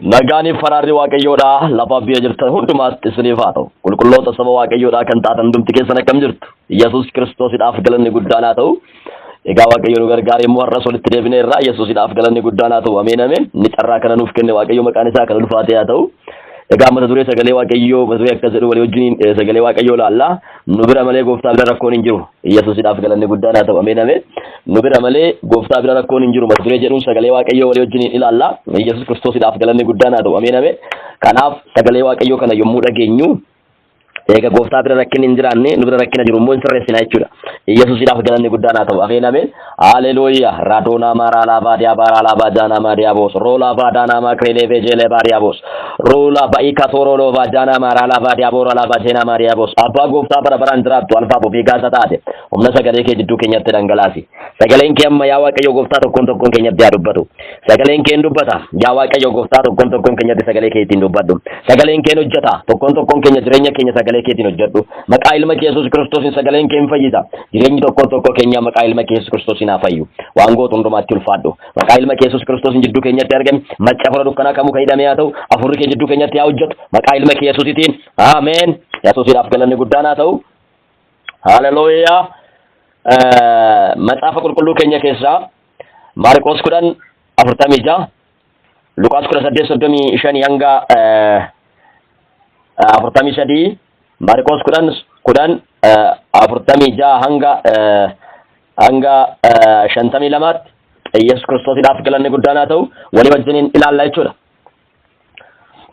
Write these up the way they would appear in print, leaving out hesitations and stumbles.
Nagaani faraarri waaqayyoodha lafa biyya jirtan hundumaatti isiniif haa ta'u. Qulqulloota saba waaqayyoodha kan taatan hundumti keessan akkam jirtu. Yesuus Kiristoosidhaaf galanni guddaan haa ta'u. Egaa waaqayyo nu gargaaree immoo har'as walitti deebineerra Yesuusidhaaf galanni guddaan haa ta'u. Ameen ameen. Inni carraa kana nuuf kenne waaqayyo maqaan isaa kan ulfaatee haa ta'u. Egaa mata duree sagalee waaqayyoo mata duree akkas jedhu walii wajjin sagalee waaqayyoo laalla. Nu bira malee gooftaa bira rakkoon hin jiru. Yesuusidhaaf galanni guddaan haa ta'u. Ameen ameen. Nu bira malee gooftaa bira rakkoon hin jiru. Mata duree jedhuun sagalee waaqayyoo walii wajjin ilaalla. Yesuus Kiristoosidhaaf galanni guddaan haa ta'u. Ameen ameen. Kanaaf sagalee waaqayyoo kana yommuu dhageenyu eega gooftaa bira rakkinni hin jiraanne nu bira rakkina jiru immoo hin sirreessina jechuudha. Yesuusidhaaf galanni guddaan haa ta'u. Ameen ameen. Haleluuyaa. Raadona mara laba dia bara laba jana maria bos. Rola badana ma krele vejele baria bos. Rola baika torolo vajana mara laba dia bora laba jena maria bos. Abba gooftaa bara baraan jiraattu alfaa bobii gaasa taate. Humna sagalee kee jidduu keenyatti dhangalaasi. Sagaleen kee amma yaa waaqayyo gooftaa tokkoon keenyatti haa dubbatu. Sagaleen kee dubbata. Yaa waaqayyo gooftaa tokkoon keenyatti sagalee kee ittiin dubbadhu. Sagaleen kee hojjeta. Tokkoon keenya jireenya keenya sagalee keetiin hojjedhu. Maqaa ilma kee Yesuus Kiristoosin sagaleen kee fayyisa. Jireenyi tokko keenya maqaa ilma kee Yesuus Kiristoosin haa fayyu. Waan gootu hundumaatti ulfaadhu. Maqaa ilma kee Yesuus Kiristoosin jidduu keenyatti argame. Macca fura dukkanaa kamuu kan hidhamee haa ta'u. Afurri kee jidduu keenyatti haa hojjetu. Maqaa ilma kee Yesuusitiin. Ameen. Yesuusidhaaf galanni guddaan haa ta'u. Haleluuyaa. Macaafa qulqulluu keenya keessaa Maarqos 10:46 Luqaas 18:35 hanga 43 Maarqos 10:46 hanga 52 Yesuus Kiristoosidhaaf galanni guddaan haa ta'u. Walii wajjiniin ilaalla jechuudha.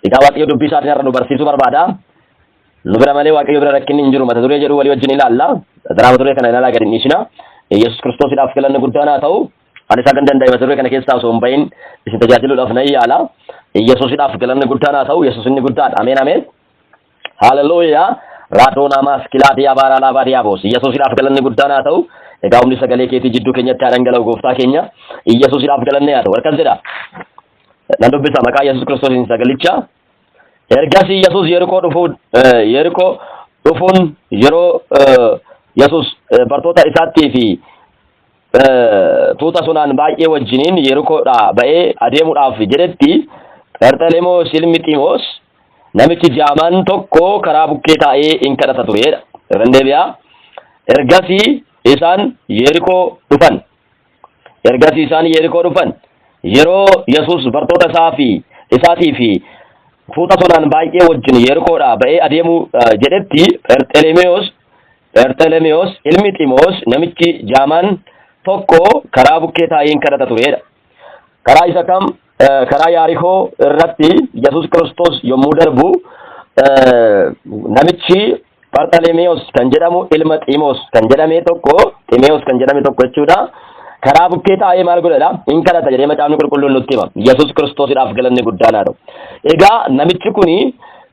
Egaa waaqayyo dubbii isaatiin har'a nu barsiisuu barbaada. Nu bira malee waaqayyo bira rakkinni hin jiru. Mata duree jedhu walii wajjin ilaalla. Mata duree kana ilaalaa gadi hin dhiisina. Yesuus Kiristoosidhaaf galanni guddaan haa ta'u. Ani isaa kan danda'e mata duree kana keessaa osoo hin bahin isin tajaajiluudhaaf nan yaala. Yesuusidhaaf galanni guddaan haa ta'u. Yesuus inni guddaadha. Ameen ameen. Haleluuyaa. Raadona maskilaati yaabaaraa laafaa diyaabos. Yesuusidhaaf galanni guddaan haa ta'u. Egaa humni sagalee keetii jidduu keenyatti haa dhangala'u gooftaa keenya. Yesuusidhaaf galanni haa ta'u. Harkas jedha. Nan dubbisa maqaa Yesuus Kiristoosiin sagalicha. Ergasii Yesuus Yerikoo dhufuun yeroo Yesuus bartoota isaattii fi tuuta sunaan baay'ee wajjiniin Yerikoodhaa ba'ee adeemuudhaaf jedhetti Bartalemoos ilmi Ximoos namichi jaamaan tokko karaa bukkee taa'ee in kadhata turedha. Dandeebiyaa. Ergasii isaan Yerikoo dhufan. Yeroo Yesuus bartoota isaatii fi tuuta sunaan baay'ee wajjin Yerikoodhaa ba'ee adeemuu jedhetti Bartalemeos ilmi Ximoos namichi jaamaan tokko karaa bukkee taa'ee in kadhata turedha. Karaa Yaarikoo irratti Yesuus Kiristoos yommuu darbu namichi Bartalemeos kan jedhamu ilma Ximoos kan jedhame tokko jechuudha. Karaa bukkee taa'ee maal godhedha? In kadhata jedhee macaafni qulqulluun nutti hima. Yesuus Kiristoosidhaaf galanni guddaan haa ta'u. Egaa namichi kuni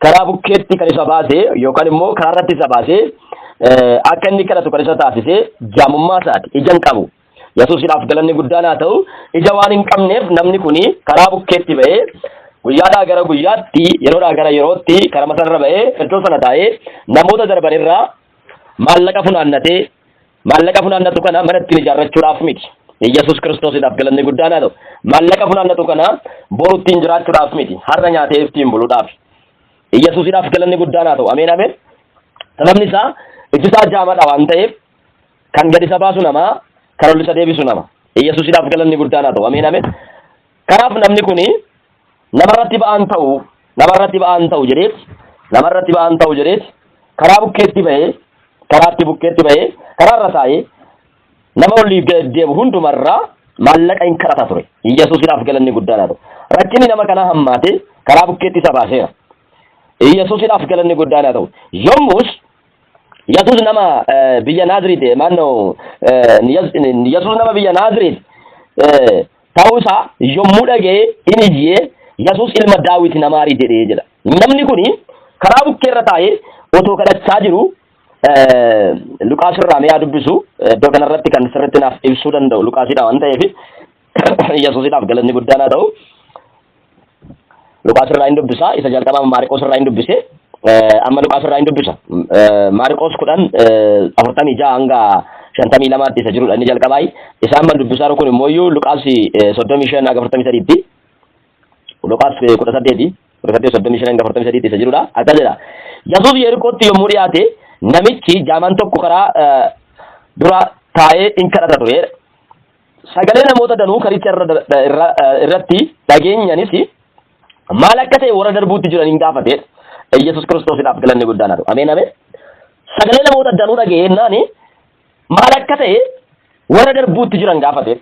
karaa bukkeetti kan isa baasee yookaan immoo karaa irratti isa baasee akka inni kadhatu kan isa taasisee jaamummaa isaati. Ija hin qabu. Yesuusidhaaf galanni guddaan haa ta'u. Ija waan hin qabneef namni kuni karaa bukkeetti ba'ee guyyaadhaa gara guyyaatti yeroodhaa gara yerootti karaa masarra ba'ee iddoo sana taa'ee namoota darbanirraa maallaqa funaannatu kana mana ittiin ijaarrachuudhaaf miti. Yesuus Kiristoosidhaaf galanni guddaan haa ta'u. Maallaqa funaannatu kana boru ittiin jiraachuudhaaf miti. Har'a nyaatee ittiin buluudhaaf. Yesuusidhaaf galanni guddaan haa ta'u. Ameen ameen. Sababni isaa iji isaa jaamadha waan ta'eef kan gadi isa baasu nama, kan ol isa deebisu nama. Yesuusidhaaf galanni guddaan haa ta'u. Ameen ameen. Kanaaf namni kuni namarratti ba'aan ta'u jedheet karaa bukkeetti ba'ee karaa irra taa'ee nama oliif deemu hundumarraa maallaqa hin kadhata ture. Yesuusidhaaf galanni guddaan haa ta'u. Rakkinni nama kanaa hammaate karaa bukkeetti isa baaseera. Yesuusidhaaf galanni guddaan haa ta'u. Yommus Yesuus nama biyya Naaziriit Yesuus nama biyya Naaziriit ta'uusaa yommuu dhagee inni ijjee Yesuus ilma Daawit namaarii jedhee jedha. Namni kuni karaa bukkeerra taa'ee otoo kadhachaa jiru Luqaas irraa mee haa dubbisu iddoo kanarratti kan sirriitti naaf ibsuu danda'u Luqaasidha waan ta'eef Yesuusidhaaf galanni guddaan haa ta'u. Luqaas irraa hin dubbisa. Isa jalqabaa Maarqos irraa hin dubbise. Amma Luqaas irraa hin dubbisa. Maarqos 10:46 hanga 52 isa jirudha inni jalqabaa. Isa amma dubbisaa kun immoo Luqaas 35 hanga 43tti. Luqaas Luqaas 18:45 45 isa jirudha akka jedha Yesuus Yerikootti yommuu dhiyaate namichi jaamaan tokko karaa dura taa'ee in kadhata ture sagalee namoota danuu karicha irratti dhageenyanis maal akka ta'e warra darbuutti jiran hin gaafate Yesuus Kiristoosidhaaf galanni guddaan haa ta'u ameen ameen sagalee namoota danuu dhageenyaan maal akka ta'e warra darbuutti jiran gaafate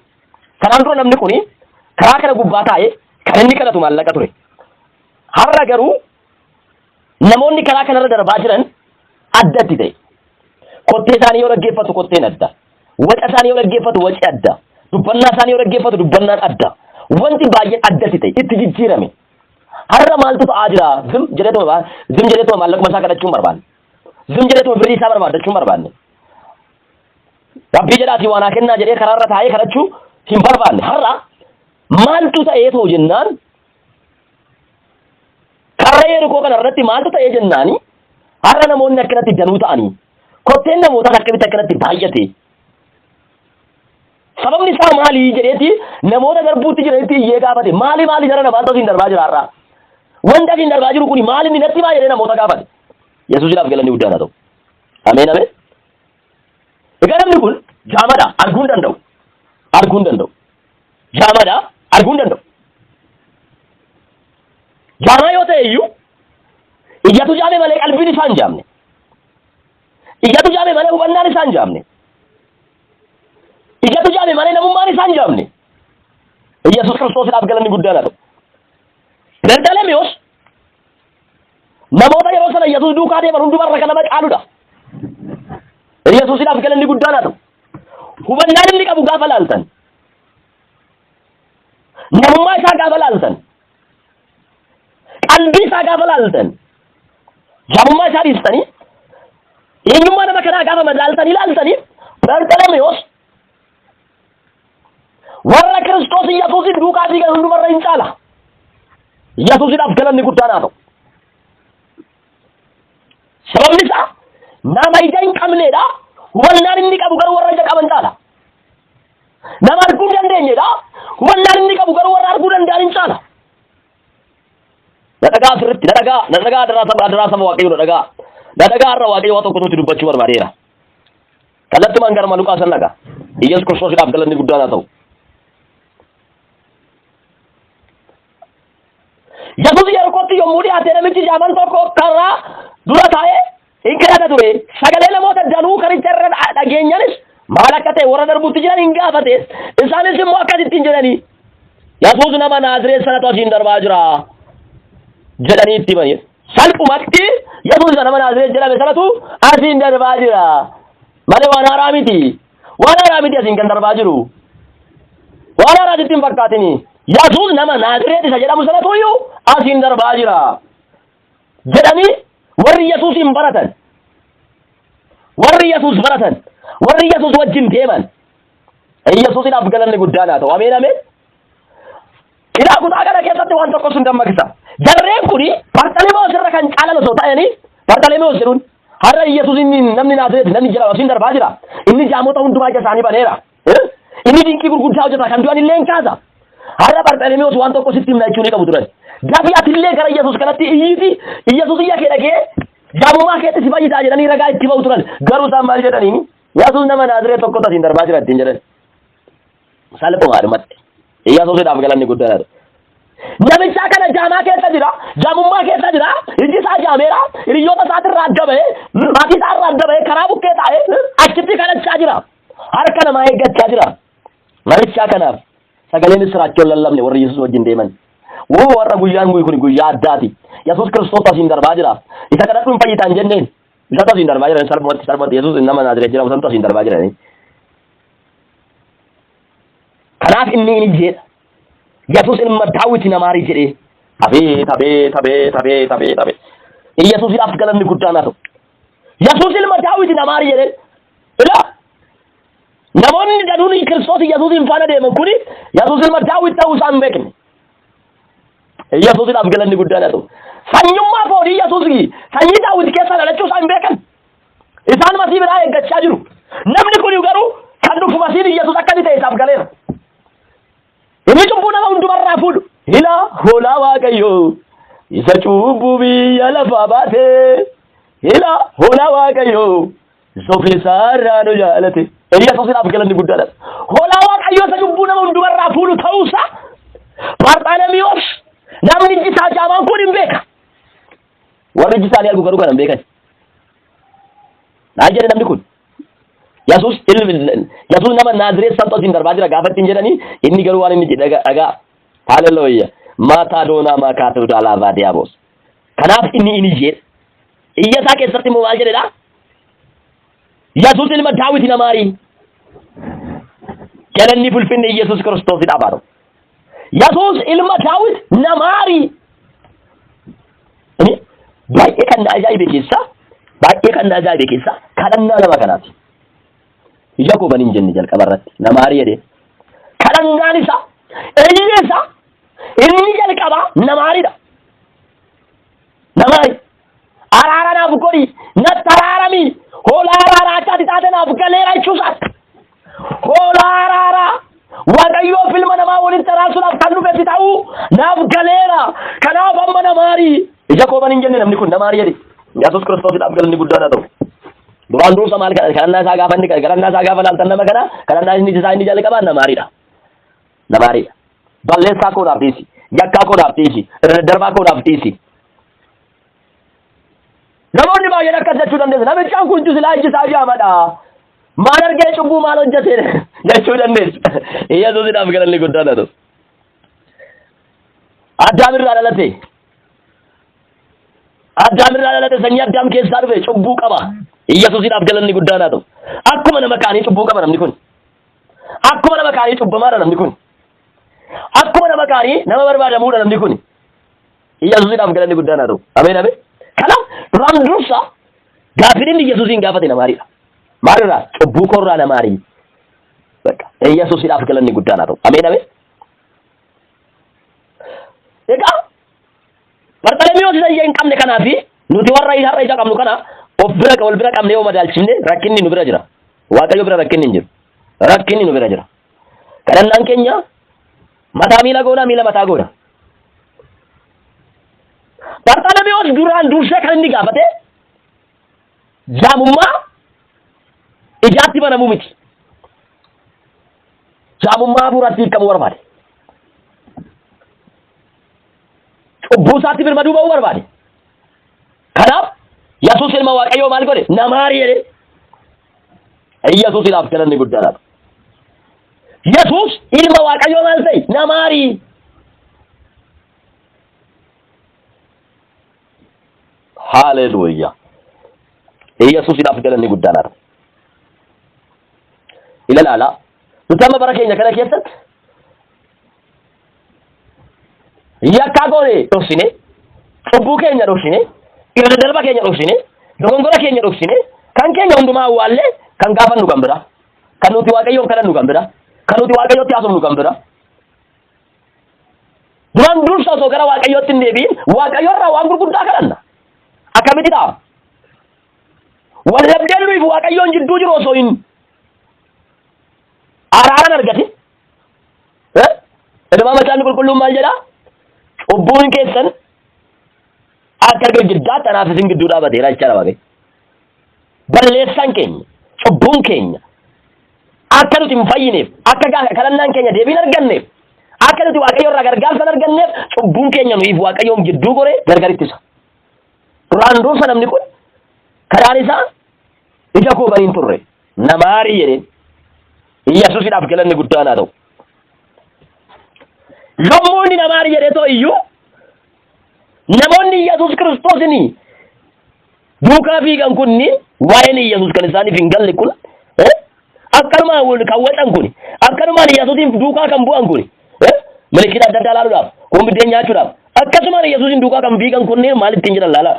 kanaan dura namni kuni karaa kana gubbaa taa'ee kan inni kadhatu maallaqa ture har'a garuu namoonni karaa kanarra darbaa jiran addatti ta'e kottee isaanii yoo dhaggeeffatu kotteen adda waca isaanii yoo dhaggeeffatu waci adda dubbannaa isaanii yoo dhaggeeffatu dubbannaan adda wanti baay'een addatti ta'e itti jijjiirame har'a maaltu ta'aa jira zim jedheetuma maallaquma isaa kadhachuun barbaanne zim jedheetuma birrii isaa barbaadachuun barbaanne rabbii jedhaatii waan haa kennaa jedhee karaarra taa'ee kadhachuu hin barbaanne har'a maaltu ta'ee ta'u jennaan karra Yerikoo kanarratti maaltu ta'ee jennaani har'a namoonni akkanatti danuu ta'anii kotteen namootaan akkanatti baay'ate sababni isaa maali jedheeti namoota darbuutti jiranitti iyyee gaafate maali jara namaan ta'u siin darbaa jira har'a wanta siin darbaa jiru kuni maali inni natti baay'ee namoota gaafate Yesuusiidhaaf galanni guddaan haa ta'u ameen ameen egaa namni kun jaamadha arguu hin danda'u jaamadha arguu hin danda'u jaamaa yoo ta'e iyyuu ijatu jaame malee qalbiin isaa hin jaamne ijatu jaame malee hubannaan isaa hin jaamne ijatu jaame malee namummaan isaa hin jaamne Yesuus Kiristoosiidhaaf galanni guddaan haa ta'u Bartalemiyoos namoota yeroo sana Yesuus duukaa deeman hundumarra kan nama caaludha Yesuusiidhaaf galanni guddaan haa ta'u hubannaan inni qabu gaafa laaltan namummaa isaa gaafa laaltan qalbii isaa gaafa laaltan jaamummaa isaa dhiistanii eenyummaa nama kanaa gaafa madaaltanii laaltanii Bartalemiyoos warra Kiristoos Yesuusin duukaa fiigan hundumarra hin caala Yesuusiidhaaf galanni guddaan haa ta'u sababni isaa nama ija hin qabneedha hubannaan inni qabu garuu warra ija qaban caala nama arguu hin dandeenyedha hubannaan inni qabu garuu warra arguu danda'an hin caala na dhagaa asirratti na dhagaa adaraa saba waaqayyoo na dhagaa har'a waaqayyoo waa tokko nuti dubbachuu barbaadeera kallattumaan gara Luqaas san dhagaa Yesuus Kiristoosiidhaaf galanni guddaan haa ta'u Yesuus Yerikootti yommuu dhiyaate namichi jaamaan tokko karaa dura taa'ee in kadhata ture sagalee namoota danuu karicha irra dhageenyanis maal akka ta'e warra darbuutti jiran hin gaafate isaanis immoo akkasittiin jedhanii Yesuus nama Naazreet sanatu asiin darbaa jira jedhanii itti himanii salphumatti Yesuus nama Naazreet jedhame sanatu asiin darbaa jira malee waan haaraa miti asiin kan darbaa jiru waan haaraa sitti hin fakkaatini Yesuus nama Naazreet isa jedhamu sanatu iyyuu asiin darbaa jira jedhanii warri Yesuusin baratan warri Yesuus wajjin deeman Yesuusiidhaaf galanni guddaan haa ta'u ameen ameen ilaa kutaa kana keessatti waan tokko sun dammaqsa jarreen kuni Bartalemiyoos irra kan caalan osoo ta'anii Bartalemiyoos jedhuun har'a Yesuus namni Naazreet namni jedhamu asiin darbaa jira inni jaamota hundumaa ija isaanii baneera inni dinqii gurguddaa hojjeta kan du'an illee hin kaasa har'a Bartalemiyoos waan tokko sitti himna jechuu ni qabu turan gaafi atillee gara Yesuus kanatti iyyiti Yesuus iyya kee dhagee jaamummaa keetti si fayyisaa jedhanii ragaa itti ba'u turan garuu isaan maal jedhaniini Yesuus nama Naazreet tokkotu asiin darbaa jira ittiin jedhan salphumaadhumatti Yesuusiidhaaf galanni guddaan haa ta'u namicha kana jaamaa keessa jira jaamummaa keessa jira iji isaa jaameera hiriyoota isaatirraa adda ba'ee maatii isaarraa adda ba'ee karaa bukkee taa'ee achitti kadhachaa jira harka namaa eeggachaa jira namicha kanaaf sagaleen israachoon lallabne warri Yesuus wajjin deeman warra guyyaan kun guyyaa addaati Yesuus Kiristoos asiin darbaa jira isa kadhadhuun fayyitaan jenneen isa asiin darbaa jiran salphumatti Yesuus nama Naazreet jedhamu sanatu asiin darbaa jiran kanaaf inni ni jedha Yesuus ilma Daawit namaarii jedhee abee Yesuusiidhaaf galanni guddaan haa ta'u Yesuus ilma Daawit namaarii jedhee ilaa namoonni danuun Kiristoos Yesuusin faana deeman kuni Yesuus ilma Daawit ta'uu isaan beekne Yesuusiidhaaf galanni guddaan haa ta'u sanyummaa foonii Yesuus sanyii Daawit keessa dhalachuu isaan beekan isaan masii biraa eeggachaa jiru namni kun garuu kan dhufu masiin Yesuus akkani ta'e isaaf galeera inni cubbuu nama hundumarraa fuudhu Ila hoolaa waaqayyoo isa cubbuu biyya lafaa baate. Ila hoolaa waaqayyoo isa ofiisaa nu jaalate. Yesuusiidhaaf galanni guddaadha. Hoolaa waaqayyoo isa cubbuu nama hundumarraa fuudhu ta'uusaa Barxaalemiyoos namni iji isaa jaamaan kun hin beeka. Warri iji isaanii argu garuu kan hin beekan. Maal jedhe namni kun? Yesuus nama Naazreet Santoosiin darbaa jira gaafa ittiin jedhanii inni garuu waan inni jedhe dhagaa. Haleluuyaa. Maataa doonaa maakaatu alaabaa diiyaaboos. Kanaaf inni jedhe. Iyya isaa keessatti immoo maal jedhedha? Yesuus ilma Daawit namaarii. Galanni fulfinni Yesuus Kiristoosidhaaf haa ta'u. Yesuus ilma Daawit namaarii. Baay'ee kan ajaa'ibe keessa kadhannaa nama kanaati. Ija koo baniin jenne jalqaba irratti namaarii jedhee. Kadhannaan isaa iyyeessa inni jalqaba namaariidha. Namaari. Araara naaf godhi natti araarami. Hoolaa araaraa achaati taate naaf galeera jechuusaati. Hoolaa araaraa waaqayyoo filma namaa walitti araarsuudhaaf kan dhufetti ta'uu naaf galeera. Kanaaf amma namaarii. Ija koo baniin jenne namni kun namaarii jedhe. Yesuus Kiristoosidhaaf galanni guddaadha ta'u. Duraan dursa maal kadhannaa isaa gaafa laaltan nama kana kadhannaa inni jalqabaa namaariidha. Namaariidha. Balleessaa koo naaf dhiisi. Yakkaa koo naaf dhiisi. Darbaa koo naaf dhiisi. Namoonni baay'een akkas jechuu dandeessu. Namichaan kun silaa iji isaa jaamadha. Maal argee cubbuu maal hojjete jechuu dandeessu. Yesuusidhaaf galanni guddaadha ta'u. Addaam irraa dhalate sanyii Addaam keessaa dhufe cubbuu qaba. Yesuusidhaaf galanni guddaadha ta'u. Akkuma nama kaanii cubbuu qaba namni kun. Akkuma nama kaanii cubbamaadha namni kun. Akkuma nama kaanii nama barbaadamuudha namni kun. Yesuusidhaaf galanni guddaadha ta'u. Ameen ameen. Kanaaf duraan dursa gaafiin inni Yesuusiin gaafate namaariidha. Maalirraa cubbuu koorraa namaarii. Yesuusidhaaf galanni guddaadha ta'u. Ameen ameen. Egaa Barxaalemiyoos isa ija hin qabne kanaafi nuti warra har'a ija qabnu kana wal bira qabne yoo madaalchifne rakkinni nu bira jira. Waaqayyo bira rakkinni hin jiru. Rakkinni nu bira jira. Kadhannaan keenya mataa miila goona miila mataa goona. Barxaalemiyoos duraan dursee kan inni gaafate jaamummaa ijaatti banamuu miti. Jaamummaa hafuuraatti hiikamuu barbaade. Cubbuu isaatti birmaduu ba'uu barbaade. Kanaaf Yesuus ilma Waaqayyoo maal godhe? Namaarii jedhe. Yesuusidhaaf galanni guddaadha. Yesuus ilma Waaqayyoo maal ta'e? Namaarii. Haleluuyaa. Yesuusidhaaf galanni guddaadha. Ilaala. Nuti amma bara keenya kana keessatti yakkaa goone dhoksine, cubbuu keenya dhoksine, irra darba keenya dhoksine, dogongora keenya dhoksine, kan keenya hundumaa awwaallee kan gaafannu kan bira, kan nuti Waaqayyoon kadhannu kan bira, kan nuti Waaqayyootti haasofnu kan bira. Duraan dursa osoo gara Waaqayyootti hin deebiin Waaqayyoorraa waan gurguddaa kadhanna. Akkamitti ta'a? Wal dhabdeen nuyi Waaqayyoon jidduu jiru osoo hin araaran argate. Edema Macaafni Qulqulluun maal jedhaa? Cubbuun keessan akka girgiddaatti anaaf isin gidduu dhaabateera jechaadha Waaqayyo. Balleessaan keenya, cubbuun keenya akka nuti hin fayyineef, akka kadhannaan keenya deebiin arganneef, akka nuti Waaqayyoorraa gargaarsa arganneef cubbuun keenya nuyiif Waaqayyoon gidduu goree gargar ittisa. Duraan dursa namni kun karaan isaa ija koo baniin turre namaarii jedheen. Yesuusidhaaf galanni guddaan haa ta'u. Yommuu inni namaarii jedhee too iyyuu namoonni Yesuus Kiristoosin duukaa fiigan kunni waa'een Yesuus kan isaaniif hin galle kun akkanumaan kan waxan kun akkanumaan Yesuusin duukaa kan bu'an kun milikiita adda addaa laaluudhaaf biddeen nyaachuudhaaf akkasumaan Yesuusin duukaa kan fiigan kunni maal ittiin jedhan laala.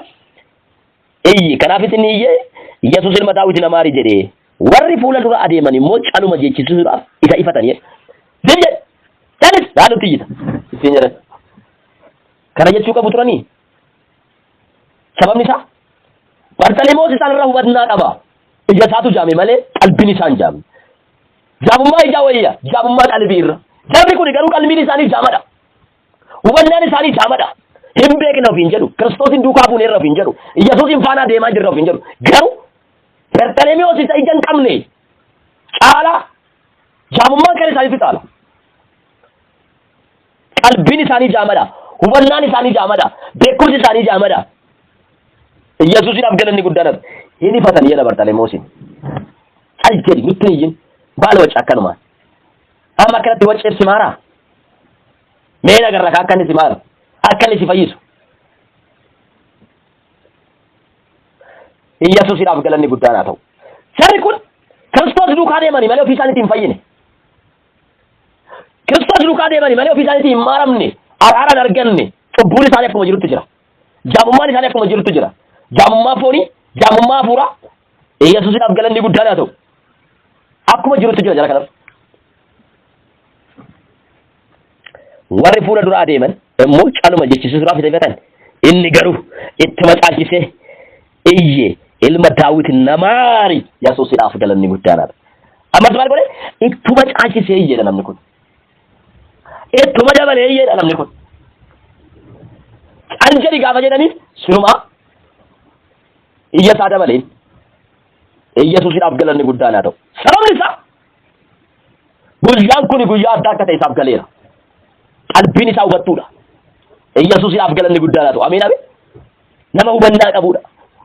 Kanaaf isin iyyee Yesuus ilma Daawit namaarii jedhee warri fuula dura adeeman immoo caluma jechisuudhaaf isa ifatanii jedhe. Tanis laalutti jita. Isin jedhan. Kana jechuu qabu turanii. Sababni isaa Barxaalemiyoos isaan irraa hubannaa qaba. Ija isaatu jaame malee qalbiin isaa hin jaamne. Jaamummaa ijaa wayya, jaamummaa qalbii irra. Jarri kun garuu qalbiin isaanii jaamadha. hubannaan isaanii jaamadha. Hin beekne ofiin jedhu Kiristoosin duukaa buuneerra ofiin jedhu Yesuusin faana deemaa jirra ofiin jedhu garuu Bartalemiyoos isa ija hin qabne caalaa jaamummaan kan isaanii fixaala. Qalbiin isaanii jaamadha. Hubannaan isaanii jaamadha. Beekumsi isaanii jaamadha. Yesuusiidhaaf galanni guddaan hin ifatan jedha Bartalemiyoosiin. Al jedhi nutti hin baala wacce akkanumaan. Amma akkanatti wacceef si maaraa? Mee agarra akka inni si maaru? Akka inni si fayyisu? Yesuusiidhaaf galanni guddaan haa ta'u. Jarri kun Kiristoos duukaa deemanii malee ofii isaaniitiin hin fayyine. Kiristoos duukaa deemanii malee ofii isaaniitiin hin maaramne, araaraan arganne, cubbuun isaanii akkuma jirutti jira. Jaamummaan isaanii akkuma jirutti jira. Jaamummaa foonii, jaamummaa hafuuraa. Yesuusiidhaaf galanni guddaan haa ta'u. Akkuma jirutti jira jara kanarra. Warri fuula dura adeeman immoo caaluma jechisiisuudhaaf fixatan. Inni garuu itti macaalchisee iyyee ilma Daawit namaari Yesuusiidhaaf galanni guddaan haa ta'u. Ammas maal godhe? Ittuma caalchisee iyyeedha namni kun. Ittuma dabalee iyyeedha namni kun. Kan jedhi gaafa jedhaniif sirumaa iyya isaa dabaleen Yesuusiidhaaf galanni guddaan haa ta'u. Sababni isaa guyyaan kun guyyaa addaa akka ta'e isaaf galeera. Qalbiin isaa hubattuudha. Yesuusiidhaaf galanni guddaan haa ta'u. Ameen ameen. Nama hubannaa qabuudha.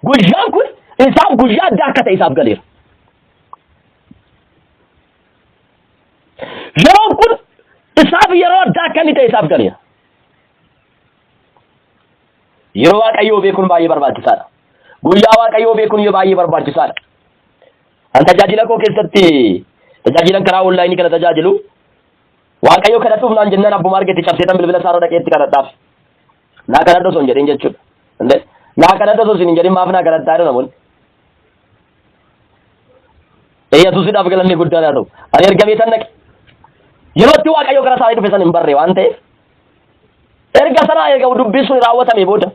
Guyyaan kun isaaf guyyaa addaa akka ta'e isaaf galeera. Yeroon kun isaaf yeroo addaa akka inni ta'e isaaf galeera. Yeroo Waaqayyoo beekuun baay'ee barbaachisaadha. Guyyaa Waaqayyoo beekuun baay'ee barbaachisaadha. An tajaajila koo keessatti tajaajilan karaa onlaayinii kana tajaajilu Waaqayyoo kadhatuuf naan jennaan abbuma argetti cabseetan bilbila isaa irra dhaqeetti kadhadhaaf. Naa kadhadhu osoo hin jedhin jechuudha. Naa kadhadhu osoo hin jedhin maaf naa kadhadhaa jedhu namoonni. Yesuusiidhaaf galanni guddaan haa ta'u. Ani ergamee san dhaqe. Yerootti Waaqayyoo gara isaanii dhufe san hin barre waan ta'eef. Erga sanaa erga dubbiin sun raawwatamee booda.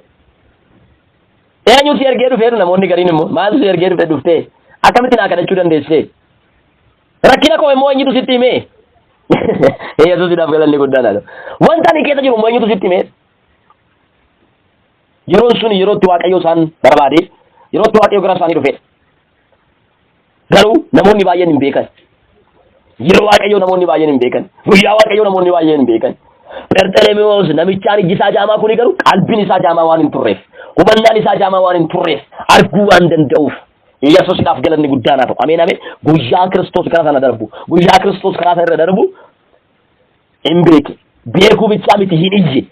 Eenyu si ergee dhufeeru namoonni gariin immoo maal si ergee dhuftee akkamitti naa kadhachuu dandeessee? Rakkina koo immoo eenyutu sitti himee? Yesuusiidhaaf galanni guddaan haa ta'u. Wanta ani keessa jiru immoo eenyutu sitti himee? Yeroon sun yerootti Waaqayyoo isaan barbaade, yerootti Waaqayyoo gara isaanii dhufe. Garuu namoonni baay'een hin beekan. Yeroo Waaqayyoo namoonni baay'een hin beekan. Guyyaa Waaqayyoo namoonni baay'een hin beekan. Bartalemiyoos namichaan ijji isaa jaamaa kuni garuu qalbiin isaa jaamaa waan hin turreef, hubannaan isaa jaamaa waan hin turreef, arguu waan danda'uuf. Yesuusiidhaaf galanni guddaan haa ta'u. Ameen ameen. Guyyaa Kiristoos karaa sana darbu, guyyaa Kiristoos karaa sana irra darbu hin beeke. Beekuu bichaa miti hin ijje.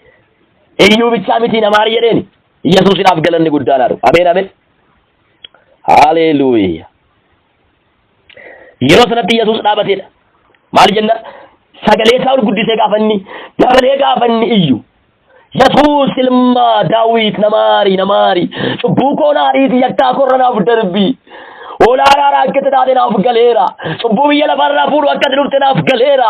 Iyyuu bichaa miti namaari jedheeni. Yesuusiidhaaf galanni guddaan haa ta'u. Ameen ameen. Haleluuyaa. Yeroo sanatti Yesuus dhaabateedha. Maal jenna? Sagalee isaa ol guddisee gaafanni dabalee gaafanni iyyu. Yesuus ilma Daawit namaari cubbuu koo naadhiiti yakkaa korra naaf darbi. Olaanaa akkatti taate naaf galeera. Cubbuu biyya lafarraa fuudhu akkatti dhufte naaf galeera.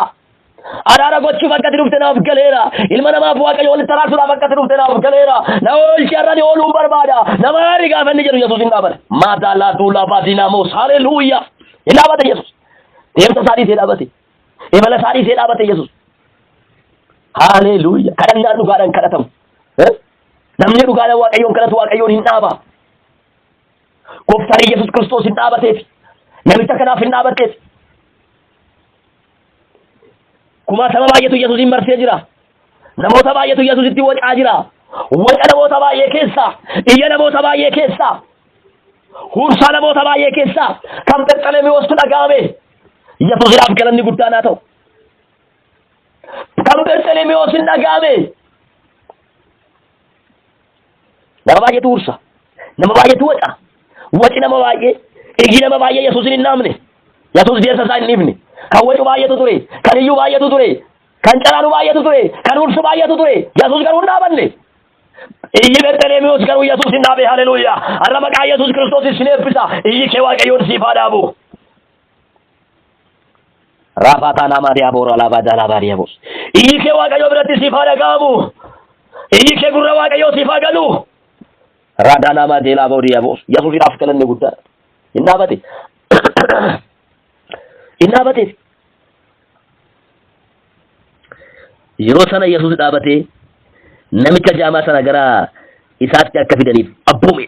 Araara gochuuf akkatti dhufte naaf galeera. Ilma namaaf Waaqayyo walitti araarsuudhaaf akkatti dhufte naaf galeera. Na oolchi har'ani ooluun barbaada. Namaari gaafanni jedhu Yesuus hin dhaabate. Maataa laatuu lafaa diinamoos. Haleluuyaa. Hin dhaabate Yesuus. Deemsa isaanii see dhaabate. Imala isaanii see dhaabate Yesuus. Haleluuyaa. Kadhannaan dhugaadhaan kadhatamu. Namni dhugaadhaan Waaqayyoon kadhatu Waaqayyoon hin dhaaba. Gooftaan Yesuus Kiristoos hin dhaabateef. Namicha kanaaf hin dhaabateef. Kumaatama baay'eetu Yesuusin marsee jira. Namoota baay'eetu Yesuusitti wacaa jira. Waca namoota baay'ee keessaa, iyya namoota baay'ee keessaa, huursaa namoota baay'ee keessaa kan Bartalemiyoositu dhaga'ame. Yesuusiidhaaf galanni guddaan haa ta'u. Kan Bartalemiyoosin dhaga'ame. Nama baay'eetu huursa. Nama baay'eetu waca. Waci nama baay'ee, iyyi nama baay'ee Yesuusin hin dhaamne. Yesuus deemsa isaa hin dhiifne. Kan wacu baay'eetu ture, kan iyyuu baay'eetu ture, kan caraanu baay'eetu ture, kan huursu baay'eetu ture. Yesuus garuu hin dhaabanne. Iyyi Bartalemiyoos garuu Yesuus hin dhaabe. Haleluuyaa. Har'a maqaa Yesuus Kiristoos isin eebbisa. Iyyi kee Waaqayyoon siif haa dhaabu. Raafataa namaa diyaaboo alaabaa jaalabaa diyaaboo. Iyyi kee Waaqayyoo biratti siif haa dhaga'amu. Iyyi kee gurra Waaqayyoo siif haa galu. Raadaa namaa diyaaboo diyaaboo. Yesuusiidhaaf galanni guddaa. Hin dhaabate. Hin dhaabateef. Yeroo sana Yesuus dhaabatee namicha jaamaa sana gara isaatti akka fidaniif abboome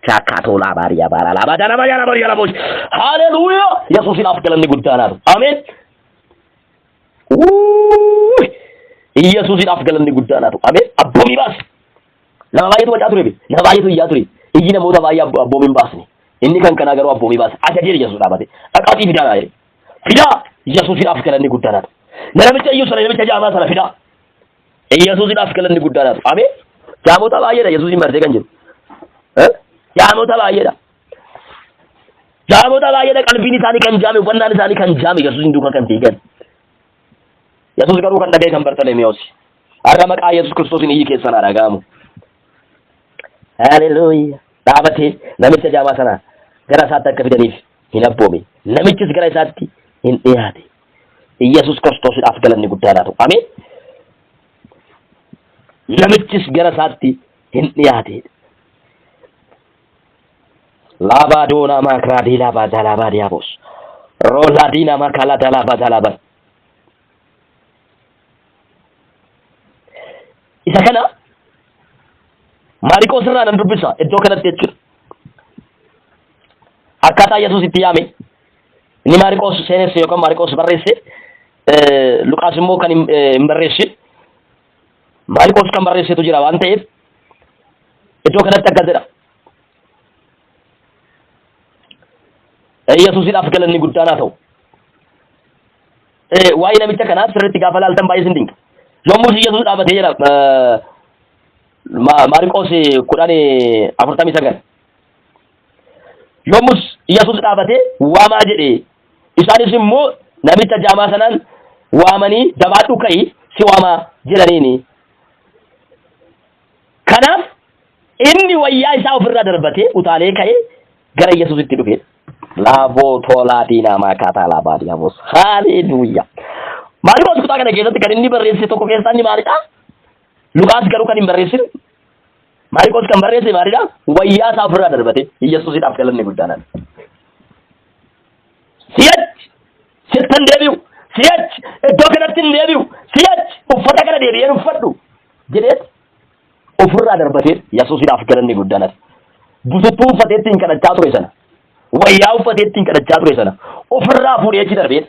chaakkaatoo laabaariyaa baara laabaa nama bosh haleluuyaa yesuusinaaf galanni guddaanaatu ameen yesuusinaaf galanni guddaanaatu ameen abboomii baas nama baay'eetu wacaa ture nama baay'eetu iyyaa ture iyyi namoota baay'ee abboomiin baasne inni kan kanaa garuu abboomii baas ajajee yesuus dhaabate dhaqaatii fidaa jedhe fidaa yesuusinaaf galanni guddaanaatu namicha iyyuu sana namicha jaamaa sana fidaa yesuusinaaf galanni guddaanaatu ameen jaamota baay'eedha yesuusin marsee kan jiru jaamota baay'eedha qalbiin isaanii kan jaame hubannaan isaanii kan jaame yesuusin duukaa kan fiigan yesuus garuu kan dhagee kan Bartalemiyoos har'a maqaa yesuus kiristoosiin iyyi keessan haa dhaga'amu haleluuyaa dhaabatee namicha jaamaa sana gara isaatti akka fidaniif hin abboome namichis gara isaatti hin dhiyaate yesuus kiristoosiidhaaf galanni guddaadhaa ta'u ameen namichis gara isaatti hin dhiyaate laabaa doonaa maakiraadii laabaa dalaabaa diyaabos roolaa diinaa maakaalaa dalaabaa dalaabaa isa kana Maariqoos irraa nan dubbisa iddoo kanatti jechuudha akkaataa yesuus itti yaame inni Maariqoos seenesse yookaan Maariqoos barreesse Luqaas immoo kan hin barreessin Maariqoos kan barreessetu jira waan ta'eef iddoo kanatti akkas jedha yesuusidhaaf galanni guddaanaa ta'u waa'ee namicha kanaa sirriitti gaafa laaltan baay'ee sin dinqa yommuu yesuus dhaabatee jira Maariqoos 10:49 yommuu yesuus dhaabatee waamaa jedhe isaanis immoo namicha jaamaa sanaan waamanii dabaadhu ka'i si waamaa jedhaniini kanaaf inni wayyaa isaa ofirraa darbatee utaalee ka'ee gara yesuusitti dhufe laaboo tolaa diinaa maakaataa laabaa diyaabos haleluuyaa Maariqoos kutaa kana keessatti kan inni barreesse tokko keessaa inni maalidha Luqaas garuu kan hin barreessin Maariqoos kan barreesse maalidha wayyaa isaa ofirraa darbate yesuusidhaaf galanni guddaadhaan si'achi sittan deebi'u si'achi iddoo kanatti hin deebi'u si'achi uffata kana deebi'een uffadhu jedhee ofirraa darbatee yesuusidhaaf galanni guddaadhaan busuttuu uffateetti hin kadhachaa ture sana wayyaa uffateetti hin kadhachaa ture sana ofirraa fuudhee achi darbee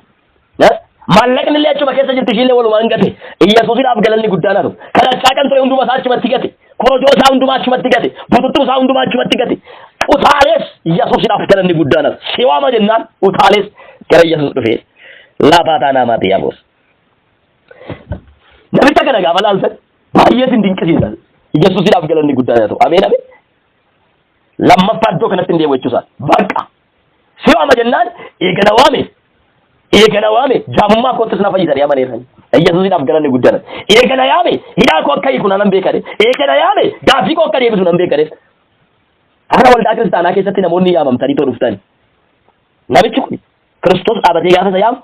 maallaqni illee achuma keessa jirti ishiillee walumaan gate yesuusidhaaf galanni guddaadhaatu kadhachaa kan ture hundumaa isaa achumatti gate korojoo isaa hundumaa achumatti gate bututtuu isaa hundumaa achumatti gate utaalees yesuusidhaaf galanni guddaadhaatu si waama jennaan utaalees gara yesuus dhufee laafaataa naamaati yaabos namicha kana gaafa laaltan baay'ee sin dinqisiisan yesuusidhaaf galanni guddaadhaatu ameen ameen lammaffaa iddoo kanatti hin deemu jechuusaa bakka si waama jennaan eegana waame jaamummaa kootti sana fayyadanii amaneerani yesuusidhaaf galanni guddaadha eegana yaame hidhaa koo akka hiiku nan beekane eegana yaame gaaffii koo akka deebisu nan beekane har'a waldaa kiristaanaa keessatti namoonni yaamamtanii too dhuftan namichi kun Kiristoos dhaabatee gaafa isa yaamu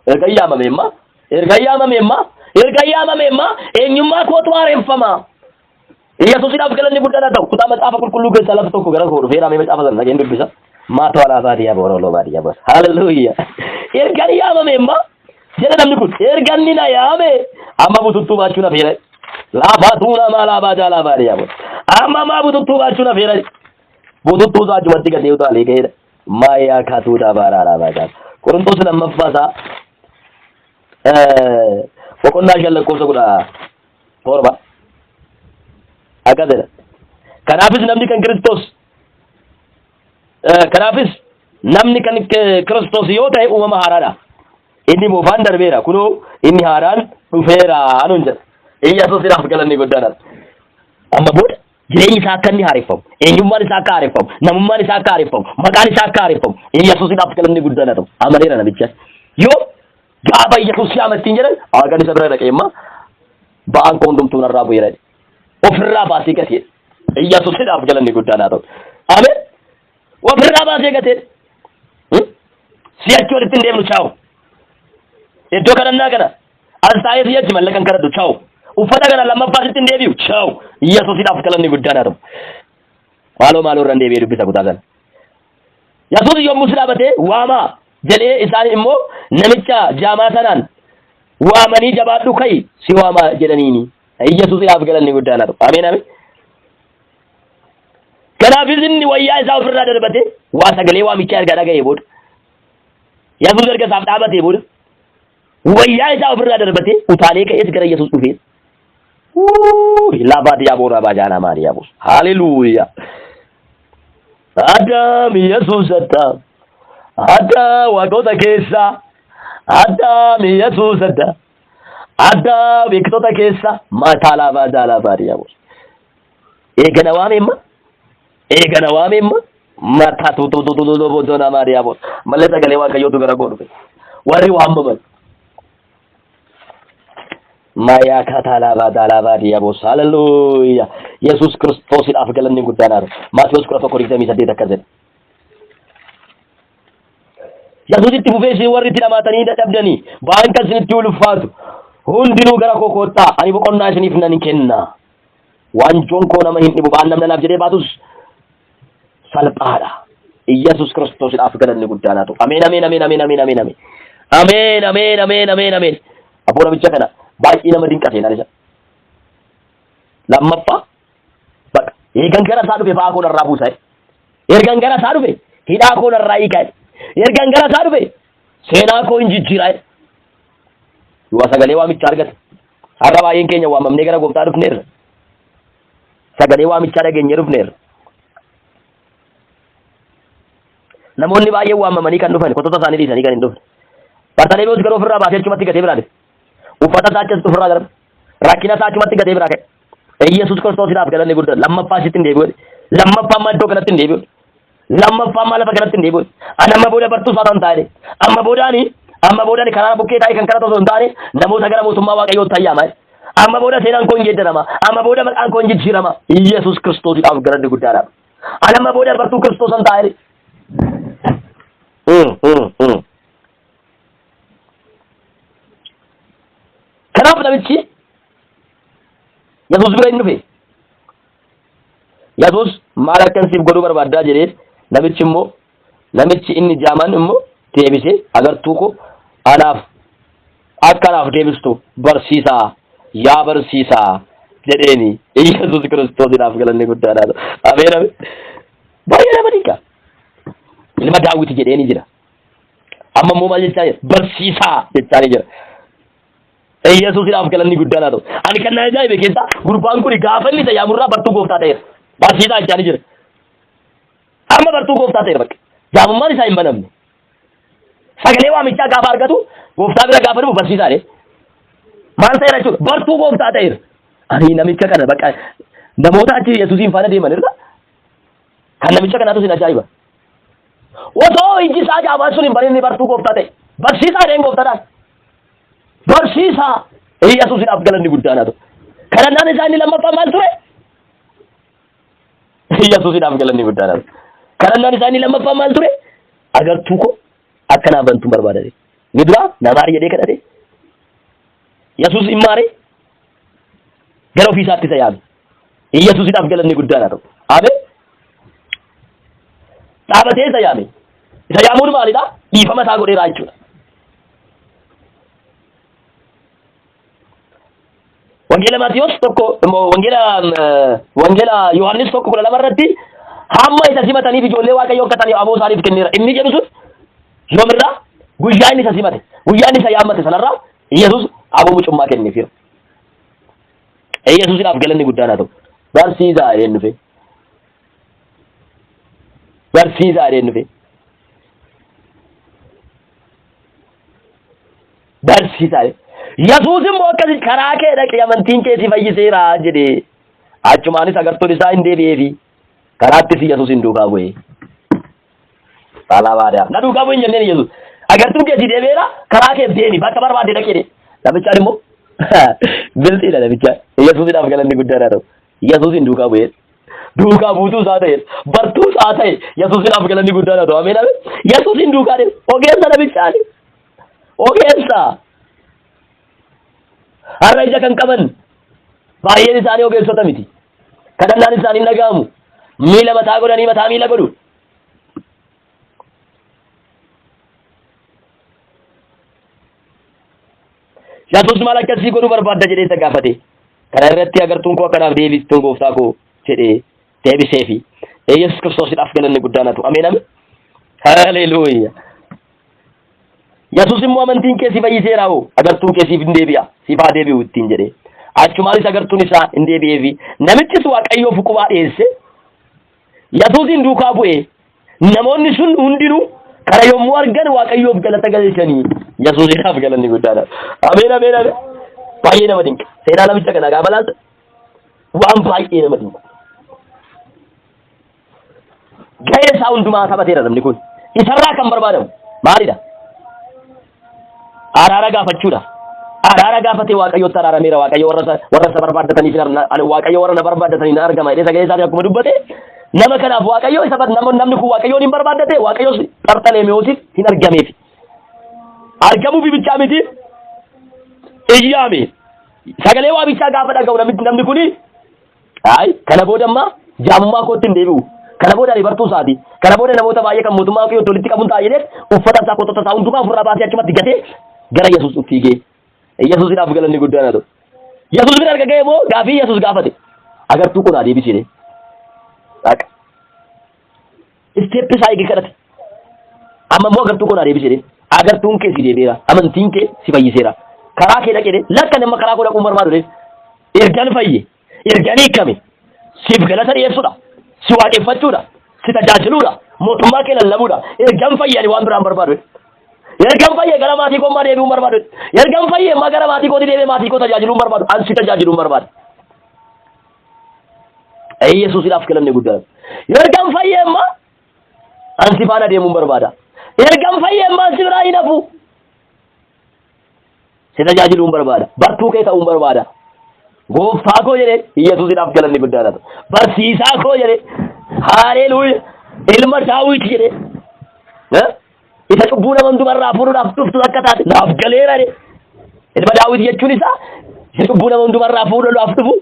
erga yaamame eenyummaa kootu haareffama yesuusidhaaf galanni guddaadha ta'u kutaa maxaafa qulqulluu keessaa lafa tokko gara koo dhufee raamee maxaafa sana dhageen dubbisa maata walaa baadiyyaa booroloo baadiyyaa bas haleluuyaa ergani yaamame jedhe namni kun erganni na yaame amma bututtuu baachuu na feere laafaatuu namaa laafaa jaalaa baadiyyaa bas amma maa bututtuu baachuu na feere bututtuu isaa achumatti gadee utaalee ga'eedha maayaa kaatuudhaa baaraadhaa baachaa Qorontoos lammaffaasaa boqonnaa 5:17 akkasidha kanaafis namni kan Kiristoos yoo ta'e uumama haaraadha inni moofaan darbeera kunoo inni haaraan dhufeera anuun jedha yesuusidhaaf galanni guddaadhaan amma booda jireenyi isaa akka inni haareffamu eenyummaan isaa akka haareffamu namummaan isaa akka haareffamu maqaan isaa akka haareffamu yesuusidhaaf galanni guddaadha ta'u amaneera namicha yoo gaafa yesuus yaamattiin jedhan waaqni isa bira dhaqeemma ba'aan koo hundumtuu narraa bu'eera ofirraa baasee gatee yesuusidhaaf galanni guddaadha ta'u ameen ofirraa baasee gatee si'achi walitti hin deemnu chaawu iddoo kadhannaa kana as taa'ee si'achi mallaqan kadhadhu chaawu uffata kana lammaffaa sitti hin deebi'u chaawu yesuusidhaaf galanni guddaadha ta'u maaloo irra hin deebi'ee dubbisa kutaa sana yesuus yommuu si dhaabatee waamaa jedhee isaan immoo namicha jaamaa sanaan waamanii jabaadhu ka'i si waamaa jedhaniini Yesuusiidhaaf galanni guddaan haa ta'u. Ameen ameen. Kanaafis inni wayyaa isaa ofirraa darbate waa sagalee waamichaa erga dhaga'ee booda. Yesuus erga isaaf dhaabatee booda wayyaa isaa ofirraa darbate utaalee ka'ees gara Yesuus dhufee. Lafaa diyaaboo bajaanaa maa diyaaboo. Haleluuyaa. Adam Yesuus adda. Adda waaqota keessa. Adam Yesuus adda. Adda beektota keessa mataa lafaa diyaaboo. Eegana waamemma. Eegana waamemma. Mataa boodona maa diyaaboo. Malee sagalee waaqayyootu gara koo dhufe. Warri waamaman. Maya katala badala diabos. Hallelujah. Yesus Kristus idhaaf galanni guddaan haa ta'u. Maatiyos 11:28 akkas jedha. Yesus itti fufee ishee warri itti dhamaatanii dadhabdanii ba'aan kan isinitti ulfaatu hundinuu gara koo koottaa ani boqonnaa isiniif nan kenna. Waanjoon koo nama hin dhibu ba'aan namni naaf jedhee baatus salphaadha. Yesus Kristus idhaaf galanni guddaan haa ta'u. Ameen ameen ameen ameen ameen ameen ameen. Ameen ameen ameen ameen ameen. Afuura bicha kana baay'ee nama dinqatee naan isa. Lammaffaa bakka eegan gara isaa dhufe fa'aa koonarraa buusaa. Ergan gara isaa dhufe hidhaa koonarraa hiikaa. Ergan gara isaa dhufe seenaa koo hin jijjiiraa. Yoo sagalee waamichaa argate har'a baay'een keenya waamamnee gara gooftaa dhufneerra. Sagalee waamichaa dhageenyee dhufneerra. Namoonni baay'ee waamamanii kan dhufan kotota isaanii dhiisanii kan hin dhufne. Bartaleemoos gara ofirraa baasee achumatti gatee biraa dhufe. Uffata isaa achatti ofirraa gara rakkina isaa achumatti gatee biraa ka'e. Yesus Kiristoosiidhaaf galanni guddaan lammaffaa asitti hin deebi'u. Lammaffaa iddoo kanatti hin deebi'u. Lammaffaa lafa kanatti hin deebi'u. Ani amma booda bartuu isaa ta'an taa'ee. Amma boodaan karaa bukkee taa'ee kan karaa osoo hin taane namoota gara mootummaa waaqayyoo tayyaamaa. Amma booda seenaan koo hin geeddarama. Amma booda maqaan koo hin jijjiirama. Yesus Kiristoosiidhaaf galanni guddaadhaaf. Ani amma booda bartuu Kiristoosan taa'ee. Kanaaf namichi Yesuus bira hin dhufe. Yesuus maal akkansiif godhuu barbaaddaa jedhee namichi inni jaamaan immoo deebisee agartuu ko anaaf akkanaaf deebistu barsiisaa yaa barsiisaa jedheeni Yesuus Kiristoosiidhaaf galanni guddaadha. Ameen ameen. Baay'ee nama dinqa. Ilma Daawit jedheeni jira. Amma immoo maal jechaa jira? Barsiisaa jechaa jira. Yesuusiidhaaf galanni guddaan haa ta'u. Ani kan na ajaa'ibe keessa gurbaan kun gaafa inni tajaajilurraa bartuu gooftaa ta'eera. Barsiisaa jechaa jira. Amma bartuu gooftaa ta'eera bakka. Jaamummaan isaa hin banamne. Sagalee waamichaa gaafa argatu gooftaa bira gaafa dhufu barsiisaadhe. Maal ta'eera jechuudha? Bartuu gooftaa ta'eera. Ani namicha kana bakka namoota achi Yesuusiin faana deeman irra kan namicha kanaatu sin ajaa'iba. Otoo iji isaa jaabaan sun hin barinni bartuu gooftaa ta'e. Barsiisaadheen gooftaadhaan. Barsiisaa Yesuusiidhaaf galanni guddaan haa ta'u. Kadhannaan isaa inni lammaffaa maal ture? Yesuusiidhaaf galanni guddaan haa ta'u. Kadhannaan isaa inni lammaffaa maal ture? Agartuu ko akkanaa bantuu barbaadate. Ni duraa namaar jedhee kadhate. Yesuus hin maare gara ofiisaatti isa yaame. Yesuusiidhaaf galanni guddaan haa ta'u. Ameen. Dhaabatee isa yaame. Isa yaamuun maalidhaa? Dhiifama isaa godheeraa jechuudha. Wangeela Maatiyos tokko wangeela Yohaannis tokko 12 irratti hamma isa simataniif ijoollee waaqayyoo akkatanii aboo isaaniif kenneera. Inni jedhu sun yoomirraa guyyaa inni isa simate guyyaa inni isa yaammate sanarraa Yesuus aboo mucummaa kenneefira. Yesuusiidhaaf galanni guddaan haa ta'u. Barsiisaa jedheen dhufe. Barsiisaa jedheen dhufe. Barsiisaa Yesuus immoo akkasi karaa kee dhaqee amantiin kee si fayyiseera jedhee achumaanis agartuun isaa hin deebi'eefi karaattis Yesuus hin duukaa bu'ee. Salaabaadhaa. Na duukaa bu'ee hin jenneen Yesuus. Agartuun kee si deebi'eera karaa kee deemi bakka barbaade dhaqee. Namichaan immoo bilxiidha namicha. Yesuusiidhaaf galanni guddaan haa ta'u. Yesuus hin duukaa bu'ee. Duukaa buutuu isaa ta'e bartuu isaa ta'e Yesuusiidhaaf galanni guddaan haa ta'u. Ameen ameen. Yesuus hin duukaa deemu. Ogeessa namichaan. Ogeessa. Har'a ija kan qaban baay'een isaanii ogeessota miti. Kadhannaan isaanii dhaga'amu. Miila mataa godhanii mataa miila godhu. Yesuus maal akkasii godhuu barbaadda jedhee isa gaafate. kana irratti agartuun koo akkanaaf deebistuun gooftaa koo jedhee deebiseefi Yesuus Kiristoosidhaaf galanni guddaanatu ameen ameen haleluuyaa. Yesuus immoo amantiin kee si fayyiseera hoo agartuun kee siif hin deebi'a siifaa deebi'u ittiin jedhee achumaanis agartuun isaa hin deebi'eefi namichis Waaqayyoof qubaa dhiyeesse Yesuusin duukaa bu'ee namoonni sun hundinuu kara yommuu argan Waaqayyoof galata galchanii Yesuusidhaaf galanni guddaadha. Ameen ameen ameen. Baay'ee nama dinqa. Seenaa namicha kana gaafa laalta waan baay'ee nama dinqa. Gahee isaa hundumaa taphateera namni kun. Isarraa kan barbaadamu maalidha? Araara gaafachuudha. Araara gaafatee Waaqayyootti araarameera. Waaqayyo warra isa barbaadataniif Waaqayyo warra na barbaadatanii na argama. Jedhee sagalee isaatti akkuma dubbate nama kanaaf Waaqayyo isa namni kun Waaqayyoon hin barbaadate Waaqayyo Xarxaleemiyoosiif hin argameef. Argamuu bibichaa miti iyyaame sagalee waamichaa gaafa dhaga'u namni kuni kana booda amma jaamummaa kootti hin deebi'u kana booda ribartuu isaati kana booda namoota baay'ee kan mootummaa Waaqayyoo walitti qabuun taa'ee uffata isaa kotota isaa hundumaa ofirraa baasee achumatti gatee gara Yesuus fiigee Yesuusidhaaf galanni guddaan haa ta'u. Yesuus bira erga ga'ee immoo gaafii Yesuus gaafate agartuu kun haa deebisee dhaqa isteeppi isaa eegi kadhate amma immoo agartuu kun haa deebisee agartuun kee si deebi'eera amantiin kee si fayyiseera karaa kee dhaqee lakka nama karaa koo dhaquun barbaadu ergan fayye ergan hiikame siif galata dhiyeessuudha si waaqeffachuudha si tajaajiluudha mootummaa kee lallabuudha ergan fayyani waan biraan barbaadu ergan fayye gara maatii koo maa deebi'uun barbaadu ergan fayye maa gara maatii kootii deebi'ee maatii koo tajaajiluun barbaadu an si tajaajiluun barbaadu. Yesuusidhaaf galanni guddaa ergan fayye maa an si faana deemuun barbaada. Ergan fayye maa si biraa hin hafu si tajaajiluun barbaada bartuu kee ta'uun barbaada gooftaa koo jedhee Yesuusidhaaf galanni guddaadha barsiisaa koo jedhee haleluuyaa ilma Daawit jedhee isa cubbuu nama hundumarraa fuudhuudhaaf dhuftu akka taate naaf galeera ilma Daawit jechuun isaa isa cubbuu nama hundumarraa fuudhuudhaaf dhufu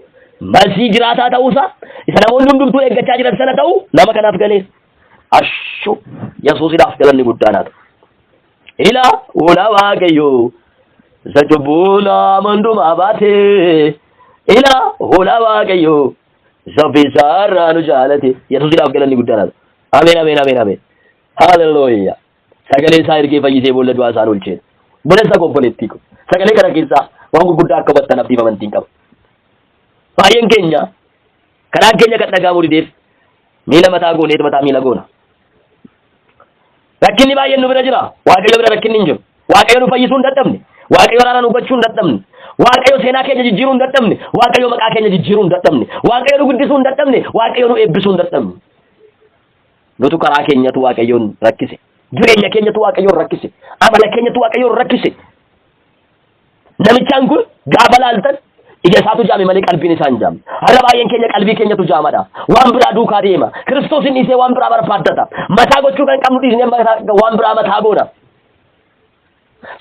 masii jiraataa ta'uusaa isa namoonni hundumtuu eeggachaa jiran sana ta'uu nama kanaaf galeera. Ashu Yesuusidhaaf galanni guddaadha. Ila ula Waaqayyo isa cubbuu nama hundumaa baate ila ula Waaqayyo isa ofiisaarraa nu jaalate Yesuusidhaaf galanni guddaadha. Ameen ameen ameen ameen. Haleluuyaa. Sagalee isaa ergee fayyisee boolla du'aa isaan oolchee. Boleessa konfoleettii ko. Sagalee kana keessaa waan gurguddaa akka hubattan abdiif amantiin qaba. Baay'een keenya kanaan keenya kan dhagahamuu dideef miila mataa goonee mataa miila goona. Rakkinni baay'een nu bira jira. Waaqayyo bira rakkinni hin jiru. Waaqayyo nu fayyisuu hin dadhabne. Waaqayyo araara nu hubachuu hin dadhabne. Waaqayyo seenaa keenya jijjiiruu hin dadhabne. Waaqayyo maqaa keenya jijjiiruu hin dadhabne. Waaqayyo nu guddisuu hin dadhabne. Waaqayyo nu eebbisuu hin dadhabne. Nutu karaa keenyatu Waaqayyoon rakkise. Jireenya keenyatu Waaqayyoon rakkise. Amala keenyatu Waaqayyoon rakkise. Namichaan kun gaafa laaltan ija isaatu jaame malee qalbiin isaa hin jaamne. Har'a baay'een keenya qalbii keenyatu jaamadha. Waan biraa duukaa deema. Kiristoosin dhiisee waan biraa barbaaddata. Mataa gochuu kan qabnu dhiisnee waan biraa mataa goona.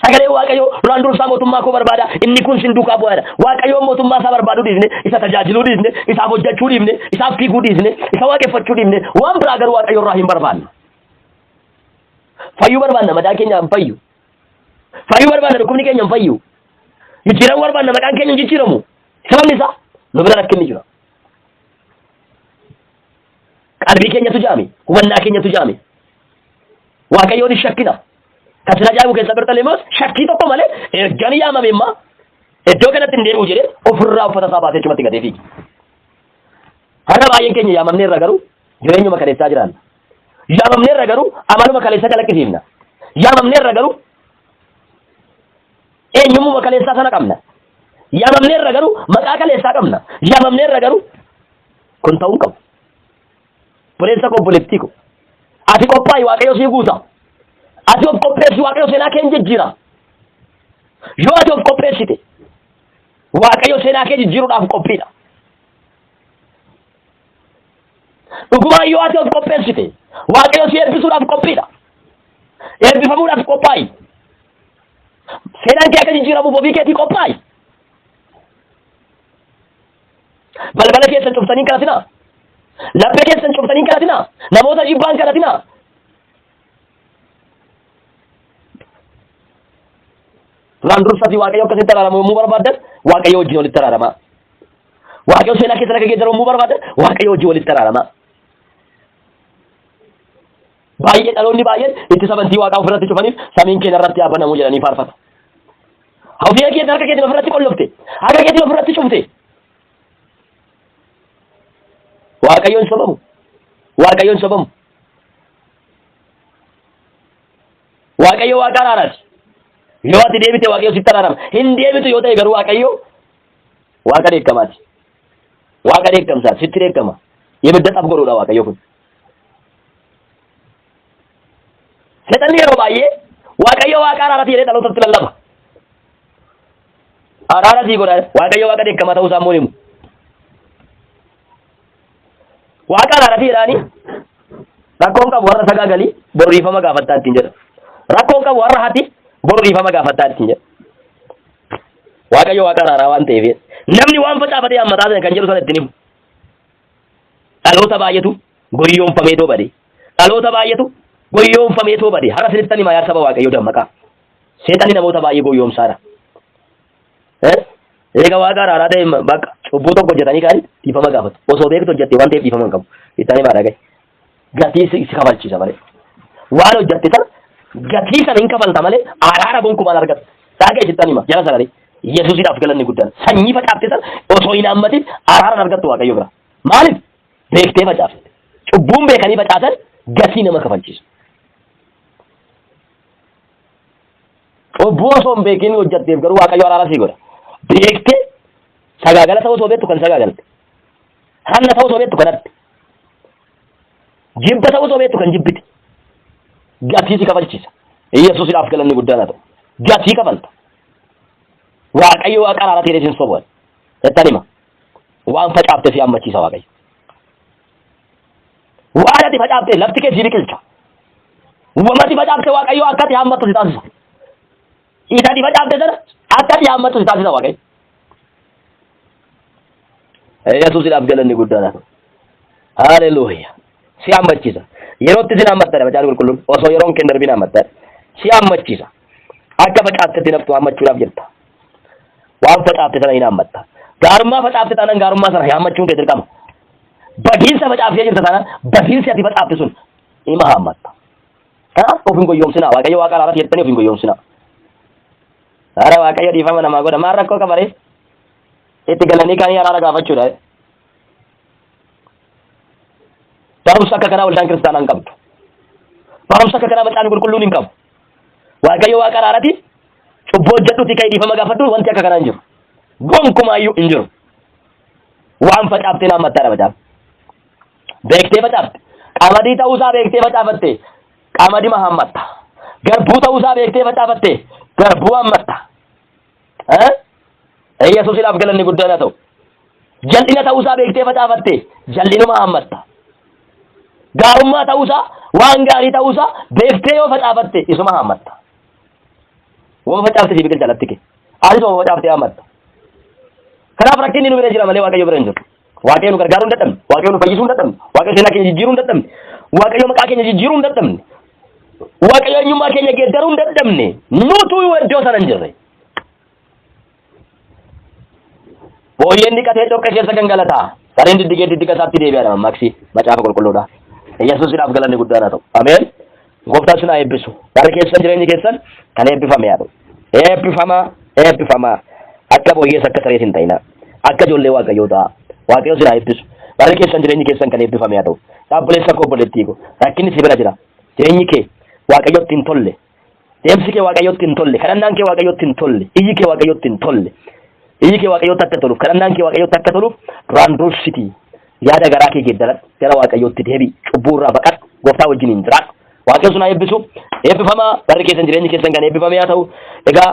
Sagalee Waaqayyo duraan dursaa mootummaa koo barbaada. Inni kun sin duukaa bu'aadha. Waaqayyoon mootummaa isaa barbaaduu dhiisne, isa tajaajiluu dhiisne, isaaf hojjechuu dhiisne, isaaf fiiguu dhiisne, isa waaqeffachuu dhiisne, waan biraa garuu Waaqayyo irraa hin barbaanne. Fayyuu barbaanna madaa keenya hin fayyu. Fayyuu barbaanna dhukkubni keenya hin fayyu. Jijjiiramu barbaanna maqaan keenya hin jijjiiramu. Sababni isaa nu bira rakkinni jira. Qalbii keenyatu jaame, hubannaa keenyatu jaame. Waaqayyoon shakkina. Kan sila ajaa'ibu keessa Bartalemoos shakkii tokko malee ergan yaamame immoo iddoo kanatti hin deebi'u jedhee ofirraa uffata isaa baasee achumatti gadee fiige. Har'a baay'een keenya yaamamnee irra garuu jireenyuma kaleessaa jiraanna. Yaamamnee irra garuu amaluma kaleessaa calaqqisiifna. Yaamamnee irra garuu eenyummaa kaleessaa sana qabna. Yaamamnee irra garuu maqaa kaleessaa qabna. Yaamamnee irra garuu kun ta'uu qabu. Boleessa koo boleettii ko. Ati qophaa'i Waaqayyo si guuta. Ati of qopheessi Waaqayyo seenaa kee jijjiira. Yoo ati of qopheessite Waaqayyo seenaa kee jijjiiruudhaaf qophiidha. Dhugumaan yoo ati of qopheessite Waaqayyo si eebbisuudhaaf qophiidha. Eebbifamuudhaaf qophaa'i. Seenaan kee akka jijjiiramuuf ofii keetii qophaa'i. Balbala keessan cuftanii kadhatinaa. Laphee keessan cuftanii kadhatinaa. Namoota jibbaan kadhatinaa. Duraan dursaati Waaqayyo akkasitti araaramu yommuu barbaaddan Waaqayyo wajjin walitti araaramaa. Waaqayyo seenaa keessa akka geeddaramuu barbaada waaqayyo hojii walitti araarama. Baay'ee dhaloonni baay'een itti sabantii waaqaa ofirratti cufaniif samiin keenya irratti yaabanamu jedhanii faarfatu. Hawwii keenya harka keetiin ofirratti qollofte, harka keetiin ofirratti cufte. Waaqayyoon sababu. Waaqayyoon sababu. Waaqayyo waaqa araaraati. Yoo ati deebite waaqayyo sitti araarama. Hin deebitu yoo ta'e garuu waaqayyo waaqa dheekkamaati. Waaqa dheekkamsaati sitti dheekkama. Ibidda xaf godhuudha waaqayyo kun. Seexanni yeroo baay'ee waaqayyo waaqa araaraati jedhee dhalootatti lallaba. Araaratii godha waaqayyo waaqa dheekkamaa ta'uu isaa immoo himu. Waaqa araaratii jedhaanii rakkoon qabu warra sagaagalii borriifama gaafattaa ittiin jedha. Rakkoon qabu warra hati borriifama gaafattaa ittiin jedha. Waaqayyo waaqa araaraa waan ta'eef namni waan facaafatee hammataa kan jedhu sana ittiin himu. Dhaloota baay'eetu goyyoomfameetoo bade. Dhaloota baay'eetu goyyoomfameetoo bade. Har'a sinittani maa yaa saba waaqayyo dammaqaa. Seexanni namoota baay'ee goyyoomsaadha. Eega waaqa araaraa ta'e bakka cubbuu tokko hojjetanii kaanii dhiifama gaafatu. Osoo beektu hojjettee waan ta'eef dhiifama hin qabu. Ittaanii maadha gahe. Gatii si kafalchiisa malee. Waan hojjette sana gatii sana hin kafalta malee araara gonkumaan argatu. Saaqa isittanii ma jala sananii Yesuusiidhaaf galanni guddaan. Sanyii facaafte sana osoo hin hammatin araaraan argattu waaqayyo bira. Maaliif? Beektee facaafte. Cubbuun beekanii facaasan gatii nama kafalchiisa. Cubbuu osoo hin beekin hojjetteef garuu waaqayyo araara sii godha. Beektee sagaagala ta'uu osoo beektu kan sagaagalte. Hanna ta'uu osoo beektu kan hatte. Jibba ta'uu osoo beektu kan jibbite. Gatii si kafalchiisa. Yesuusiidhaaf galanni guddaan haa ta'u. Gatii kafalta. Waaqayyo waaqa araara ta'ee sin soboon. Jettan hima. Waan facaafte si hammachiisa waaqayyo. Waan ati facaafte lafti kee si biqilcha. Wamati facaafte waaqayyo akka ati hammattu si taasisa. Isa ati facaafte sana akka ati hammattu si taasisa waaqayyo. Yesuusiidhaaf galanni guddaan haa ta'u. Haleluuyaa. Si hammachiisa. Yerootti sin hammattadha macaan qulqulluun osoo yeroon kee darbin hammattadha. Si hammachiisa. Akka facaaftetti naftu hammachuudhaaf jirta. Waan facaafte sana hin hammatta. Gaarummaa facaafte taanaan gaarummaa sana hammachuun kee dirqama. Badiinsa facaaftee jirta taanaan badiinsi ati facaafte sun ima hammatta. Kanaaf of hin goyyoomsinaa. Waaqayyo waaqa araaraati jettanii of hin goyyoomsinaa. Haara waaqayyo dhiifama namaa godha. Maal rakkoo qabaree? Itti galanii kaanii araara gaafachuudha. Barumsa akka kanaa waldaan kiristaanaa hin qabdu. Barumsa akka kanaa macaan qulqulluun hin qabu. Waaqayyo waaqa araaraati. Cubbuu hojjedhuuti ka'ee dhiifama gaafadhu wanti akka kanaa hin jiru. Gonkumaayyuu hin jiru. Waan facaaftee hammattaadha macaaf. Beektee facaafte. Qamadii ta'uusaa beektee facaafatte. Qamadii ma hammatta. Garbuu ta'uusaa beektee facaafatte. Garbuu hammatta. Yesuusiidhaaf galanni guddaan haa ta'u. Jal'ina ta'uusaa beektee facaafatte. Jal'inuma hammatta. Gaarummaa ta'uusaa waan gaarii ta'uusaa beektee yoo facaafatte isuma hammatta. Waan facaafte si biqilcha lafti kee. Anis waan facaaftee hammatta. Kanaaf rakkinni nu bira jira malee waaqayyo bira hin jiru. Waaqayyo nu gargaaruu hin dadhabne. Waaqayyo nu fayyisuu hin dadhabne. Waaqayyo seenaa keenya jijjiiruu hin dadhabne. Waaqayyo maqaa keenya jijjiiruu hin dadhabne. Waaqayyo eenyummaa keenya geeddaruu hin dadhabne. Nutu iddoo sana hin jirre. Booyyeen dhiqatee dhoqqee keessa gangalataa. Sareen diddigee diddiga isaatti deebi'aadha mammaaksi macaafa qulqulluudha. Yesuusiidhaaf galanni guddaan haa ta'u. Ameen. Gooftaan sin haa eebbisu. Bara keessan jireenyi keessan kan eebbifame haa ta'u. Eebbifamaa. Akka booyyees akka sarees hin ta'ina. Akka ijoollee waaqayyoo ta'a. Waaqayyo sin haa eebbisu. Bara keessan jireenyi keessan kan eebbifame haa ta'u. Dhaabbileessa koo obboleettii koo. Rakkinni si bira jira. Jireenyi kee waaqayyotti hin tolle. Deemsi kee waaqayyotti hin tolle. Kadhannaan kee waaqayyotti hin tolle. Iyyi kee waaqayyotti hin tolle. Iyyi kee waaqayyotti akka toluuf. Kadhannaan kee waaqayyotti akka toluuf duraan dursitii. Yaada garaa kee geeddaradhu. Gara waaqayyootti deebi'i. Cubbuu irraa baqadhu. Gooftaa wajjin hin jiraadhu. Waaqayyo sun haa eebbisu. Eebbifamaa. Barri keessan jireenyi keessan kan eebbifame haa ta'u. Egaa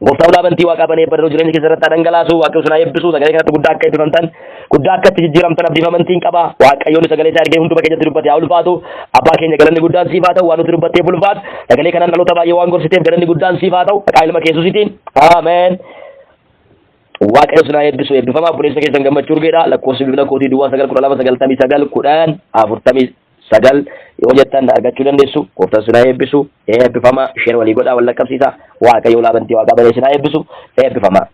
gooftaa ulaa bantii waaqaa banee barroo jireenya keessa irratti dhangalaasu waaqayyo sun haa eebbisu. Sagalee kanatti guddaa akka eebbifamtan guddaa akka itti jijjiiramtan abdii amantiin qaba. Waaqayyoon sagalee isaa argee hunduma keenyatti dubbate haa ulfaatu. Abbaa keenya galanni guddaan siif haa ta'u. Waan nuti dubbatteef ulfaatu. Sagalee kanaan dhaloota baay'ee waan gorsiteef galanni guddaan siif haa ta'u. Maqaa ilma Yesuusiitiin. Ameen. Waaqayyo sun haa eebbisu. Eebbifamaa obboleessa keessan gammachuu urgeedha. Lakkoofsi bilbila kootii duwwaa 9,999 yoo jettan argachuu dandeessu. Gooftaan sun haa eebbisu. Eebbifamaa. Isheen walii godhaa wal laqqabsiisa. Waaqayyo ulaa bantii waaqaa banee sin haa eebbisu. Eebbifamaa.